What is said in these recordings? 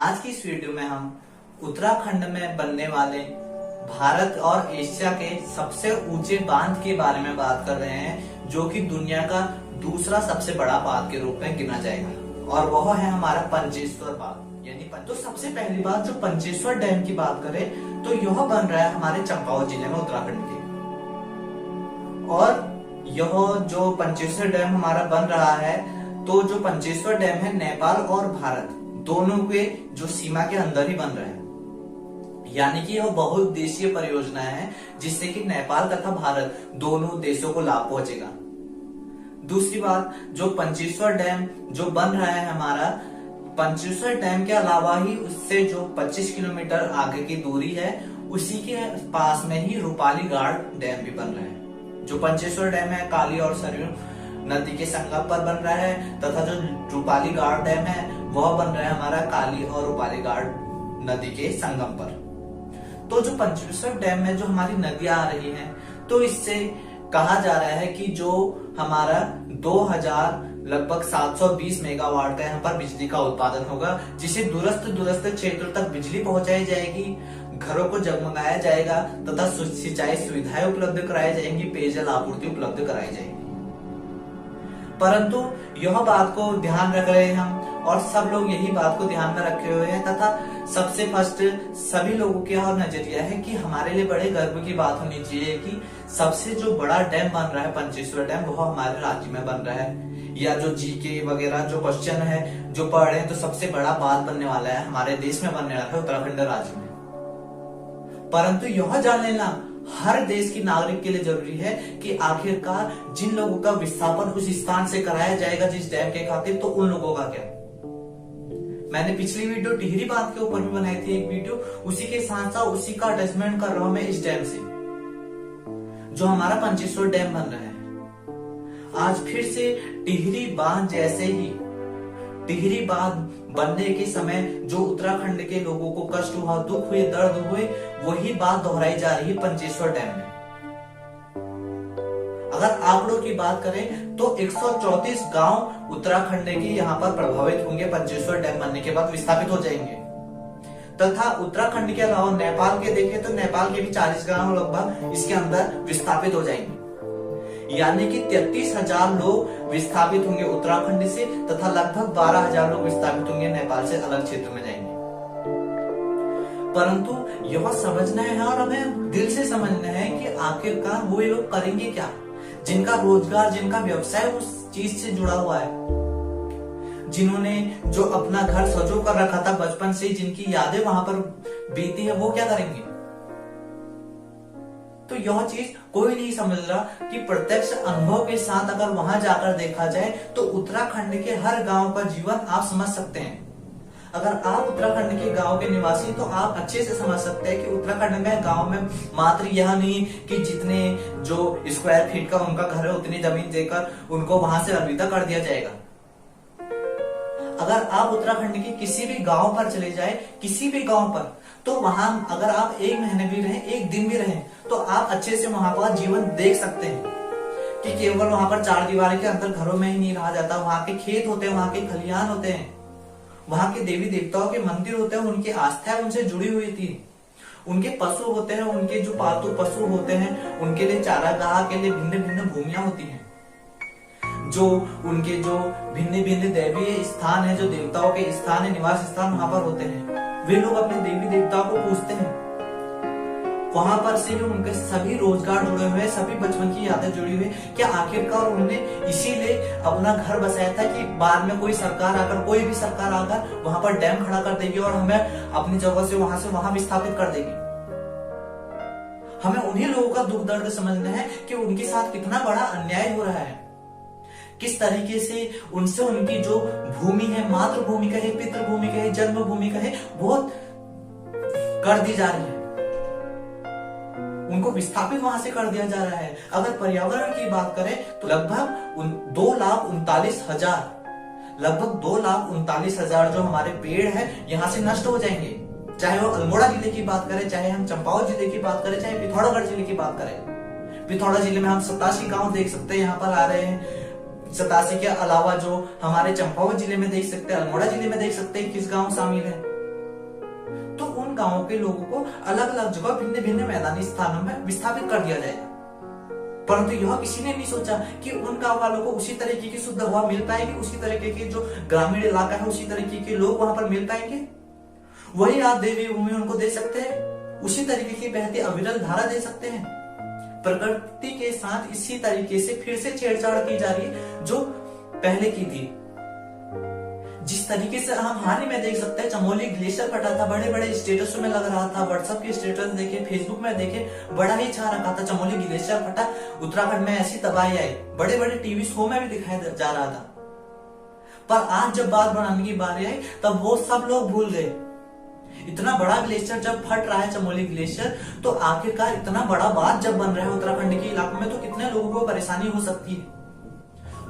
आज की इस वीडियो में हम उत्तराखंड में बनने वाले भारत और एशिया के सबसे ऊंचे बांध के बारे में बात कर रहे हैं, जो कि दुनिया का दूसरा सबसे बड़ा बांध के रूप में गिना जाएगा, और वह है हमारा पंचेश्वर बांध यानी तो सबसे पहली बात, जो पंचेश्वर डैम की बात करें तो यह बन रहा है हमारे चंपावत जिले में उत्तराखंड के। और यह जो पंचेश्वर डैम हमारा बन रहा है, तो जो पंचेश्वर डैम है नेपाल और भारत दोनों के जो सीमा के अंदर ही बन रहा है, यानी कि यह बहुउद्देशीय परियोजना है जिससे कि नेपाल तथा भारत दोनों देशों को लाभ पहुंचेगा। दूसरी बात, जो पंचेश्वर डैम जो बन रहा है हमारा, पंचेश्वर डैम के अलावा ही उससे जो 25 किलोमीटर आगे की दूरी है, उसी के पास में ही रूपाली गार्ड डैम भी बन रहा है। जो पंचेश्वर डैम है काली और सरयू नदी के संगम पर बन रहा है, तथा जो रूपाली गार्ड डैम है वह बन रहा है हमारा काली और रूपाली गार्ड नदी के संगम पर। तो जो पंचेश्वर डैम में जो हमारी नदियां आ रही हैं, तो इससे कहा जा रहा है कि जो हमारा 2000 लगभग 720 मेगावाट का यहाँ पर बिजली का उत्पादन होगा, जिसे दूरस्थ क्षेत्रों तक बिजली पहुंचाई जाएगी, घरों को जगमगाया जाएगा तथा सिंचाई सुविधाएं उपलब्ध कराई जाएंगी, पेयजल आपूर्ति उपलब्ध कराई जाएगी। परंतु यह बात को ध्यान रख रहे हैं हम, और सब लोग यही बात को ध्यान में रखे हुए हैं, तथा सबसे फर्स्ट सभी लोगों के और नजरिया है कि हमारे लिए बड़े गर्व की बात होनी चाहिए कि सबसे जो बड़ा डैम बन रहा है पंचेश्वर डैम, वह हमारे राज्य में बन रहा है। या जो जीके वगैरह जो क्वेश्चन है जो पढ़ रहे हैं, तो सबसे बड़ा बात बनने वाला है हमारे देश में, बनने वाला है उत्तराखंड राज्य में। परंतु यह जान लेना हर देश की नागरिक के लिए जरूरी है कि आखिरकार जिन लोगों का विस्थापन उस स्थान से कराया जाएगा जिस डैम के खातिर, तो उन लोगों का क्या। मैंने पिछली वीडियो टिहरी बांध के ऊपर भी बनाई थी एक वीडियो, उसी के साथ साथ उसी का अटैचमेंट कर रहा हूं मैं इस डैम से, जो हमारा पंचेश्वर डैम बन रहा है। आज फिर से टिहरी बांध जैसे ही टिहरी बांध बनने के समय जो उत्तराखंड के लोगों को कष्ट हुआ, दुख हुए, दर्द हुए, वही बात दोहराई जा रही है पंचेश्वर डैम में। अगर आंकड़ों की बात करें तो 134 गांव उत्तराखंड के यहाँ पर प्रभावित होंगे, पंचेश्वर डैम बनने के बाद विस्थापित हो जाएंगे। तथा उत्तराखंड के अलावा नेपाल के देखें तो नेपाल के भी 40 गांव लगभग इसके अंदर विस्थापित हो जाएंगे, यानी कि 33,000 लोग विस्थापित होंगे उत्तराखंड से, तथा लगभग 12,000 लोग विस्थापित होंगे नेपाल से, अलग क्षेत्र में जाएंगे। परंतु यह समझना है और हमें दिल से समझना है कि आखिरकार वो लोग करेंगे क्या, जिनका रोजगार, जिनका व्यवसाय उस चीज से जुड़ा हुआ है, जिन्होंने जो अपना घर सजो कर रखा था बचपन से, जिनकी यादें वहां पर बीती है, वो क्या करेंगे। तो यह चीज कोई नहीं समझ रहा कि प्रत्यक्ष अनुभव के साथ अगर वहां जाकर देखा जाए तो उत्तराखंड के हर गांव का जीवन आप समझ सकते हैं। अगर आप उत्तराखंड के गांव के निवासी, तो आप अच्छे से समझ सकते हैं कि उत्तराखंड में गांव में मात्र यह नहीं कि जितने जो स्क्वायर फीट का उनका घर है उतनी जमीन देकर उनको वहां से अलविदा कर दिया जाएगा। अगर आप उत्तराखंड के किसी भी गांव पर चले जाए, किसी भी गांव पर, तो वहां अगर आप 1 महीने भी रहें, 1 दिन भी रहें, तो आप अच्छे से वहां पर जीवन देख सकते हैं कि केवल वहां पर 4 दीवार के अंदर घरों में ही नहीं रहा जाता। वहां के खेत होते हैं, वहां के खलिहान होते हैं, वहां के देवी देवताओं के मंदिर होते हैं, उनकी आस्था उनसे जुड़ी हुई थी। उनके पशु होते हैं, उनके जो पालतू पशु होते हैं, उनके लिए चारागाह के लिए भिन्न भिन्न भूमियां होती हैं। जो उनके जो भिन्न भिन्न दैवीय स्थान है, जो देवताओं के स्थान है, निवास स्थान वहां पर होते हैं, वे लोग अपने देवी देवताओं को पूजते हैं। वहां पर से जो उनके सभी रोजगार जुड़े हुए, सभी बचपन की यादें जुड़ी हुई, क्या आखिरकार उन्होंने इसीलिए अपना घर बसाया था कि बाद में कोई सरकार आकर, कोई भी सरकार आकर वहां पर डैम खड़ा कर देगी और हमें अपनी जगह से वहां विस्थापित कर देगी। हमें उन्हीं लोगों का दुख दर्द समझना है कि उनके साथ कितना बड़ा अन्याय हो रहा है, किस तरीके से उनसे उनकी जो भूमि है, मातृभूमि का है, पितृभूमि का है, जन्मभूमि का है, बहुत कर दी जा रही है, उनको विस्थापित वहां से कर दिया जा रहा है। अगर पर्यावरण की बात करें तो लगभग 2,39,000 जो हमारे पेड़ है यहाँ से नष्ट हो जाएंगे। चाहे वो अल्मोड़ा जिले की बात करें, चाहे हम चंपावत जिले की बात करें, चाहे पिथौरागढ़ जिले की बात करें। पिथौरा जिले में हम 87 गांव देख सकते हैं, यहाँ पर आ रहे हैं। 87 के अलावा जो हमारे चंपावत जिले में देख सकते हैं, अल्मोड़ा जिले में देख सकते हैं किस गांव शामिल है। उन गांवों के लोगों को अलग अलग जगह भिन्न भिन्न मैदानी स्थानों में विस्थापित कर दिया जाएगा। परंतु यह किसी ने नहीं सोचा कि उन गांव वालों को उसी तरीके की शुद्ध हवा मिल पाएगी, उसी तरीके के जो ग्रामीण इलाका है उसी तरीके के लोग वहां पर मिल पाएंगे। वही आप देवी भूमि उनको दे सकते हैं, उसी तरीके की बहती अविरल धारा दे सकते हैं। प्रकृति के साथ इसी तरीके से फिर से छेड़छाड़ की जा रही है जो पहले की थी। जिस तरीके से हम हाल ही में देख सकते हैं, चमोली ग्लेशियर फटा था, बड़े बड़े स्टेटसों में लग रहा था, व्हाट्सएप के स्टेटस देखे, फेसबुक में देखे, बड़ा ही छा रखा था चमोली ग्लेशियर फटा, उत्तराखंड में ऐसी तबाही आई, बड़े बड़े टीवी शो में भी दिखाया जा रहा था। पर आज जब बात बनाने की बारी आई तब वो सब लोग भूल गए। इतना बड़ा ग्लेशियर जब फट रहा है चमोली ग्लेशियर, तो आखिरकार इतना बड़ा बात जब बन रहा है उत्तराखंड के इलाकों में, तो कितने लोगों को परेशानी हो सकती है।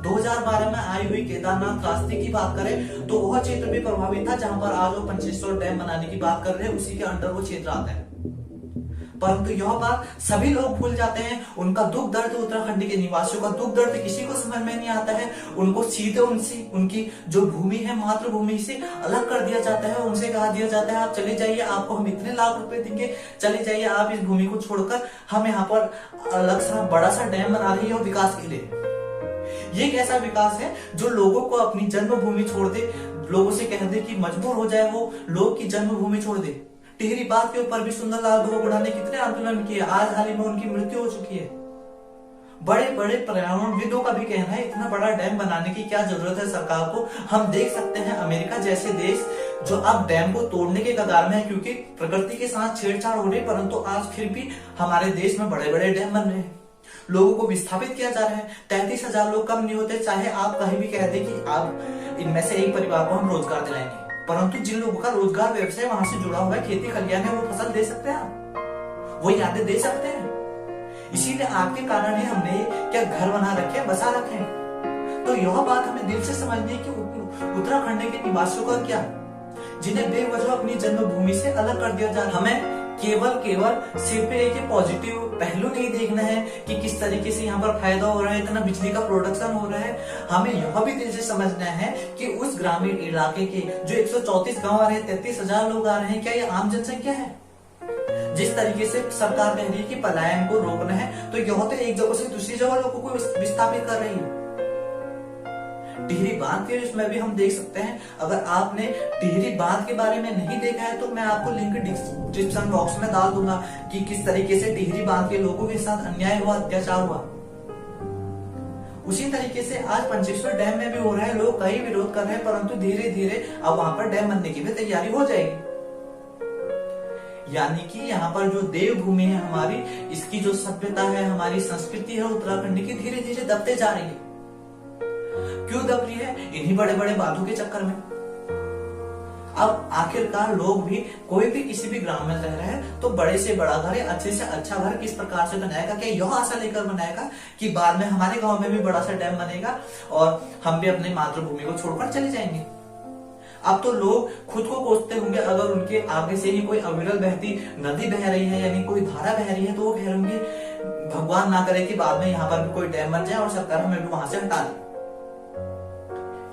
2012 में आई हुई केदारनाथ रास्ते की बात करें तो वह क्षेत्र भी प्रभावित था, जहां पर आज वो 2500 डैम बनाने की बात कर रहे हैं, उसी के अंडर वो क्षेत्र आता है। परंतु यह बात सभी लोग भूल जाते हैं। उनका दुख दर्द, उत्तराखंड के निवासियों का दुख दर्द किसी को समझ में नहीं आता है। उनको सीधे उनकी जो भूमि है, मातृभूमि से अलग कर दिया जाता है। उनसे कहा दिया जाता है आप चले जाइए, आपको हम इतने लाख रुपए देंगे, चले जाइए आप इस भूमि को छोड़कर, हम यहाँ पर अलग सा बड़ा सा डैम बना रही है विकास के लिए। ये एक ऐसा विकास है जो लोगों को अपनी जन्मभूमि छोड़ दे, लोगों से कह दे कि मजबूर हो जाए वो लोग की जन्मभूमि छोड़ दे। टिहरी बात के ऊपर भी सुंदरलाल बहुगुणा ने कितने आंदोलन किए, आज हाल ही में उनकी मृत्यु हो चुकी है। बड़े बड़े पर्यावरणविदों का भी कहना है इतना बड़ा डैम बनाने की क्या जरूरत है सरकार को। हम देख सकते हैं अमेरिका जैसे देश जो अब डैम को तोड़ने के कगार में है, क्योंकि प्रकृति के साथ छेड़छाड़ हो रही, परंतु आज फिर भी हमारे देश में बड़े बड़े डैम बन रहे हैं, लोगों को विस्थापित किया जा रहा है। 33,000 लोग कम नहीं होते, चाहे आप कहीं भी कह दे कि आप इनमें से एक परिवार को हम रोजगार दिलाएंगे, परंतु जिन लोगों का रोजगार व्यवसाय वहां से जुड़ा हुआ है, खेती खलियान है, वो फसल दे सकते हैं आप, वो यादें दे सकते हैं। इसीलिए आपके कारण ही हमने क्या घर बना रखे, बसा रखे। तो यह बात हमें दिल से समझनी है कि उत्तराखंड के निवासियों का क्या, जिन्हें बेवजह अपनी जन्मभूमि से अलग कर दिया जा रहा है। हमें केवल सिर्फ एक पॉजिटिव पहलू नहीं देखना है कि किस तरीके से यहाँ पर फायदा हो रहा है, इतना बिजली का प्रोडक्शन हो रहा है। हमें यह भी दिल से समझना है कि उस ग्रामीण इलाके के जो 134 गांव आ रहे हैं, 33,000 लोग आ रहे हैं, क्या ये आम जनसंख्या है? जिस तरीके से सरकार कह रही है कि पलायन को रोकना है, तो यह तो एक जगह से दूसरी जगह लोगों को विस्थापित कर रही है। टिहरी बांध के इसमें भी हम देख सकते हैं। अगर आपने टिहरी बांध के बारे में नहीं देखा है तो मैं आपको लिंक डिस्क्रिप्शन बॉक्स में डाल दूंगा कि किस तरीके से टिहरी बांध के लोगों के साथ अन्याय हुआ, अत्याचार हुआ। उसी तरीके से आज पंचेश्वर डैम में भी हो रहा है, लोग कई विरोध कर रहे हैं, परंतु धीरे धीरे अब वहां पर डैम बनने की भी तैयारी हो जाएगी। यानी कि यहाँ पर जो देवभूमि है हमारी, इसकी जो सभ्यता है, हमारी संस्कृति है उत्तराखंड की, धीरे धीरे दबते जा रही है। क्यों दब रही है? इन्हीं बड़े बड़े बातों के चक्कर में। अब आखिरकार लोग भी, कोई भी किसी भी ग्राम में रह रहे हैं तो बड़े से बड़ा घर, अच्छे से अच्छा घर किस प्रकार से बनाएगा, क्या यह आशा लेकर बनाएगा कि बाद में हमारे गांव में भी बड़ा सा डैम बनेगा और हम भी अपनी मातृभूमि को छोड़कर चले जाएंगे। अब तो लोग खुद को कोसते होंगे, अगर उनके आगे से ही कोई अविरल बहती नदी बह रही है, यानी कोई धारा बह रही है, तो वो कह रहे होंगे भगवान ना करे कि बाद में यहाँ पर भी कोई डैम बन जाए और सरकार हमें भी वहां से हटा दे।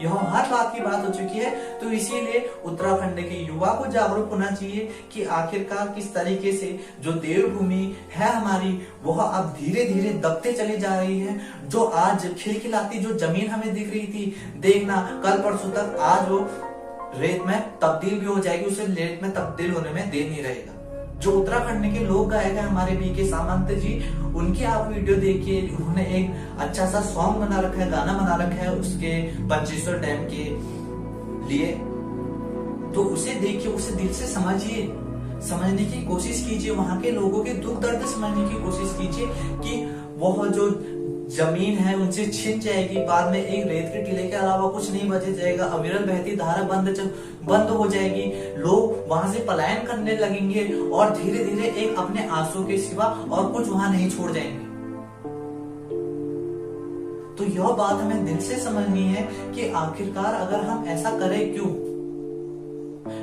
यह हर बात की बात हो चुकी है। तो इसीलिए उत्तराखंड के युवा को जागरूक होना चाहिए कि आखिरकार किस तरीके से जो देवभूमि है हमारी, वह अब धीरे धीरे दबते चली जा रही है। जो आज खिलखिलाती जो जमीन हमें दिख रही थी, देखना कल परसों तक आज वो रेत में तब्दील भी हो जाएगी, उसे रेत में तब्दील होने में देर नहीं रहेगा। जो उत्तराखंड के लोग गायक है हमारे बीके सामंत जी, उनकी आप वीडियो देखिए, उन्होंने एक अच्छा सा सॉन्ग बना रखा है, गाना बना रखा है उसके पंचेश्वर डैम के लिए। तो उसे देखिए, उसे दिल से समझिए, समझने की कोशिश कीजिए, वहां के लोगों के दुख दर्द समझने की कोशिश कीजिए कि वह जो जमीन है उनसे छिन जाएगी, बाद में एक रेत के टीले के अलावा कुछ नहीं बच जाएगा, अविरल बहती धारा बंद हो जाएगी, लोग वहां से पलायन करने लगेंगे और धीरे धीरे एक अपने आंसू के सिवा और कुछ वहां नहीं छोड़ जाएंगे। तो यह बात हमें दिल से समझनी है कि आखिरकार अगर हम ऐसा करें क्यों।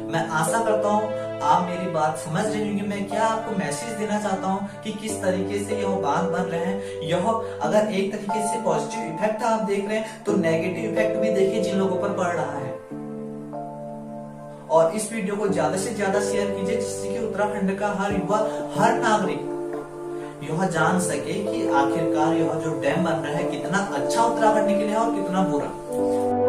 मैं आशा करता हूं आप मेरी बात समझ रहे होंगे। मैं क्या आपको मैसेज देना चाहता हूं कि किस तरीके से यह बांध बन रहे हैं। यह अगर एक तरीके से पॉजिटिव इफेक्ट आप देख रहे हैं तो नेगेटिव इफेक्ट भी देखिए जिन लोगों पर पड़ रहा है। और इस वीडियो को ज्यादा से ज्यादा शेयर कीजिए, जिससे कि उत्तराखंड का हर युवा, हर नागरिक यह जान सके कि आखिरकार यह जो डैम बन रहा है कितना अच्छा उत्तराखंड के लिए है और कितना बुरा।